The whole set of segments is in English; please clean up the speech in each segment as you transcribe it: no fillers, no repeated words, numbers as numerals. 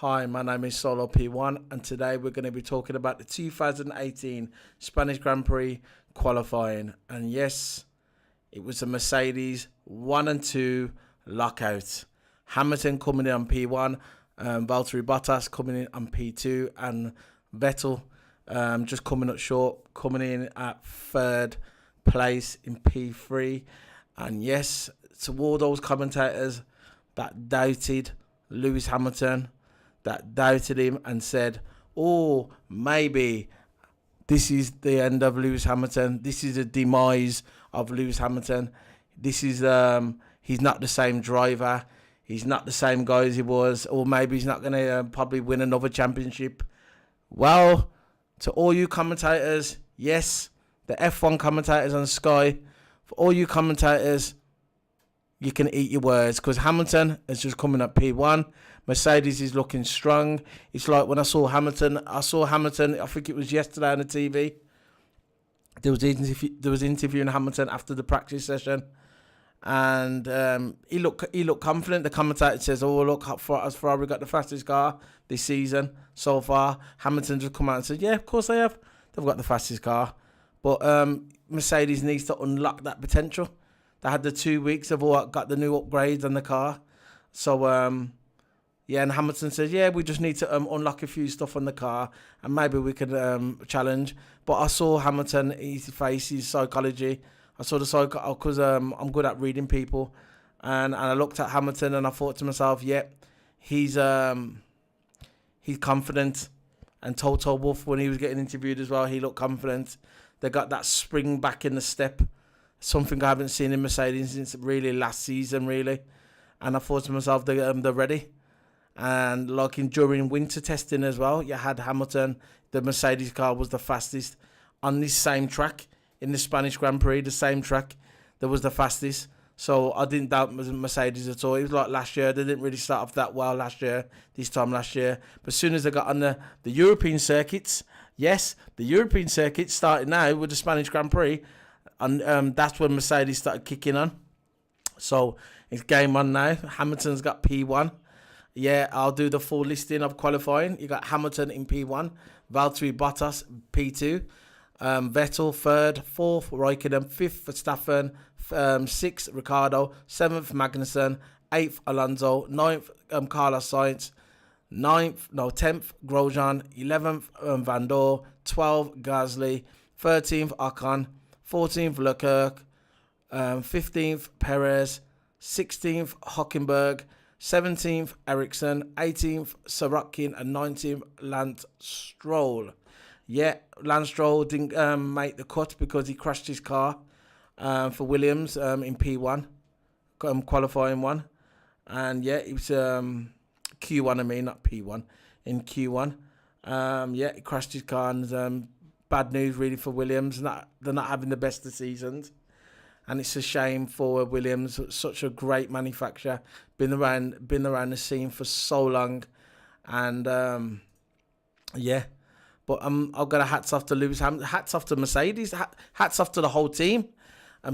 Hi, my name is Solo P1 and today we're going to be talking about the 2018 Spanish Grand Prix qualifying. And yes, it was a Mercedes 1 and 2 lockout. Hamilton coming in on P1, Valtteri Bottas coming in on P2, and Vettel just coming up short, coming in at third place in P3. And yes, to all those commentators that doubted Lewis Hamilton, that doubted him and said, oh, maybe this is the end of Lewis Hamilton. This is the demise of Lewis Hamilton. This is, he's not the same driver. He's not the same guy as he was. Or maybe he's not going to probably win another championship. Well, to all you commentators, yes, the F1 commentators on Sky, for all you commentators, you can eat your words because Hamilton is just coming up P1. Mercedes is looking strong. It's like when I saw Hamilton, I think it was yesterday on the TV. There was interviewing Hamilton after the practice session. And he looked confident. The commentator says, oh, look, as Ferrari got the fastest car this season so far. Hamilton just come out and said, yeah, of course they have. They've got the fastest car. But Mercedes needs to unlock that potential. They had the 2 weeks. They've all got the new upgrades on the car. So, yeah, and Hamilton said, yeah, we just need to unlock a few stuff on the car and maybe we could challenge. But I saw Hamilton, his face, his psychology. I saw the psychology because I'm good at reading people. And I looked at Hamilton and I thought to myself, yeah, he's confident. And Toto Wolff, when he was getting interviewed as well, he looked confident. They got that spring back in the step. Something I haven't seen in Mercedes since really last season, really. And I thought to myself, they're ready. And like during winter testing as well, you had Hamilton. The Mercedes car was the fastest on this same track in the Spanish Grand Prix. The same track that was the fastest. So I didn't doubt Mercedes at all. It was like last year. They didn't really start off that well this time last year. But as soon as they got on the European circuits, yes, the European circuits started now with the Spanish Grand Prix. And that's when Mercedes started kicking on. So it's game on now. Hamilton's got P1. Yeah, I'll do the full listing of qualifying. You got Hamilton in P1, Valtteri Bottas P2, Vettel third, fourth Raikkonen, fifth Verstappen, sixth Ricciardo, seventh Magnussen, eighth Alonso, ninth Carlos Sainz, 10th Grosjean, 11th Van Dorn, 12th Gasly, 13th Ocon, 14th Leclerc, 15th Perez, 16th Hockenberg, 17th Ericsson, 18th Sorokin, and 19th Lance Stroll. Yeah, Lance Stroll didn't make the cut because he crashed his car for Williams in P1, qualifying one. And yeah, it was Q1, not P1, in Q1. Yeah, he crashed his car, and bad news really for Williams. They're not having the best of seasons. And it's a shame for Williams, such a great manufacturer, been around the scene for so long, and yeah. But I've got a hats off to Lewis Hamilton, hats off to Mercedes, hats off to the whole team.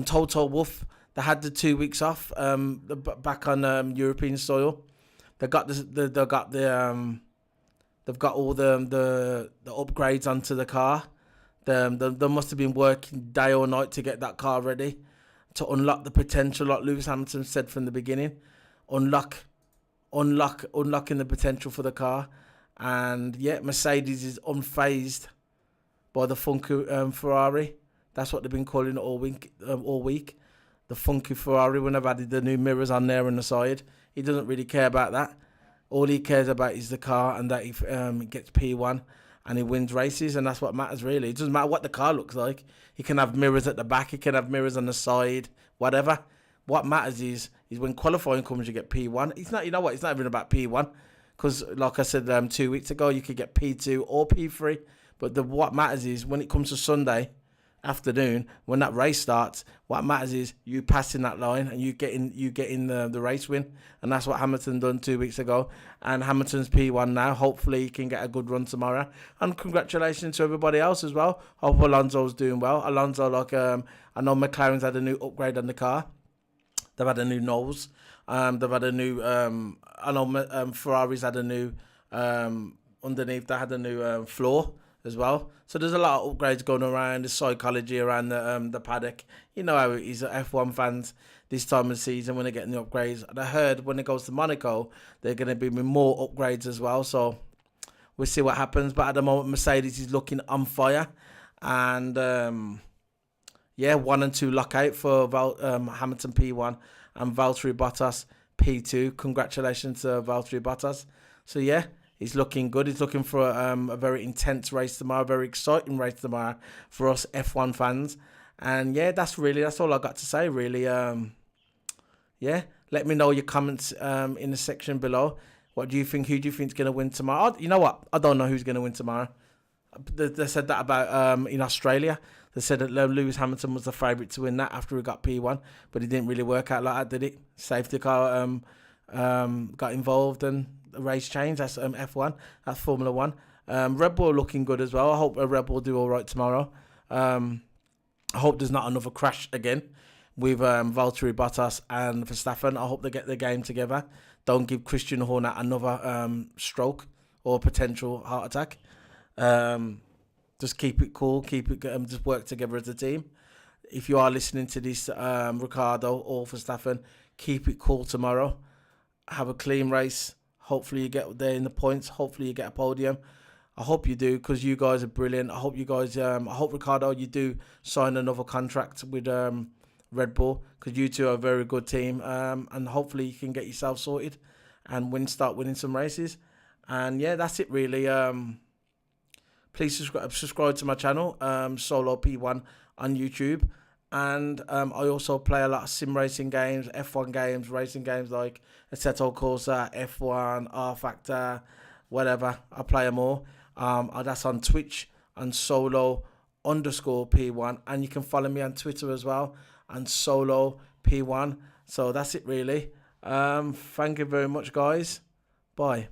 Toto Wolff, they had the 2 weeks off, back on European soil. They've got all the upgrades onto the car. They must have been working day or night to get that car ready, to unlock the potential, like Lewis Hamilton said from the beginning. Unlocking the potential for the car. And yeah, Mercedes is unfazed by the funky Ferrari. That's what they've been calling it all week. The funky Ferrari, when they've added the new mirrors on there on the side. He doesn't really care about that. All he cares about is the car and that he gets P1 and he wins races, and that's what matters really. It doesn't matter what the car looks like. He can have mirrors at the back, he can have mirrors on the side, whatever. What matters is when qualifying comes, you get P1. It's not, you know what? It's not even about P1, because like I said 2 weeks ago, you could get P2 or P3. But what matters is when it comes to Sunday afternoon, when that race starts, what matters is you passing that line and you getting the race win. And that's what Hamilton done 2 weeks ago. And Hamilton's P1 now. Hopefully he can get a good run tomorrow. And congratulations to everybody else as well. Hope Alonso's doing well. Alonso, I know McLaren's had a new upgrade on the car. They've had a new nose. They've had a new. I know Ferrari's had a new Underneath, they had a new floor as well. So there's a lot of upgrades going around. The psychology around the paddock. You know how it is, F1 fans this time of the season when they're getting the upgrades. And I heard when it goes to Monaco, they're going to be more upgrades as well. So we'll see what happens. But at the moment, Mercedes is looking on fire. And 1 and 2 lockout for Hamilton P1 and Valtteri Bottas P2. Congratulations to Valtteri Bottas. So yeah, he's looking good. He's looking for a very intense race tomorrow, a very exciting race tomorrow for us F1 fans. And yeah, that's all I got to say, really. Let me know your comments in the section below. What do you think? Who do you think is going to win tomorrow? You know what? I don't know who's going to win tomorrow. They said that about in Australia. They said that Lewis Hamilton was the favourite to win that after he got P1, but it didn't really work out like that, did it? Safety car got involved and the race changed. That's F1. That's Formula 1. Red Bull looking good as well. I hope Red Bull do all right tomorrow. I hope there's not another crash again with Valtteri Bottas and Verstappen. I hope they get their game together. Don't give Christian Horner another stroke or potential heart attack. Just keep it cool. Just work together as a team. If you are listening to this, Ricardo or Verstappen, keep it cool tomorrow. Have a clean race. Hopefully you get there in the points. Hopefully you get a podium. I hope you do, because you guys are brilliant. I hope you guys, I hope, Ricardo, you do sign another contract with Red Bull, because you two are a very good team. And hopefully you can get yourself sorted and start winning some races. And yeah, that's it really. Please subscribe to my channel, Solo P1 on YouTube. And I also play a lot of sim racing games, F1 games, racing games like Assetto Corsa, F1, R Factor, whatever. I play them all. That's on Twitch, on Solo_P1. And you can follow me on Twitter as well, on Solo P1. So that's it really. Thank you very much, guys. Bye.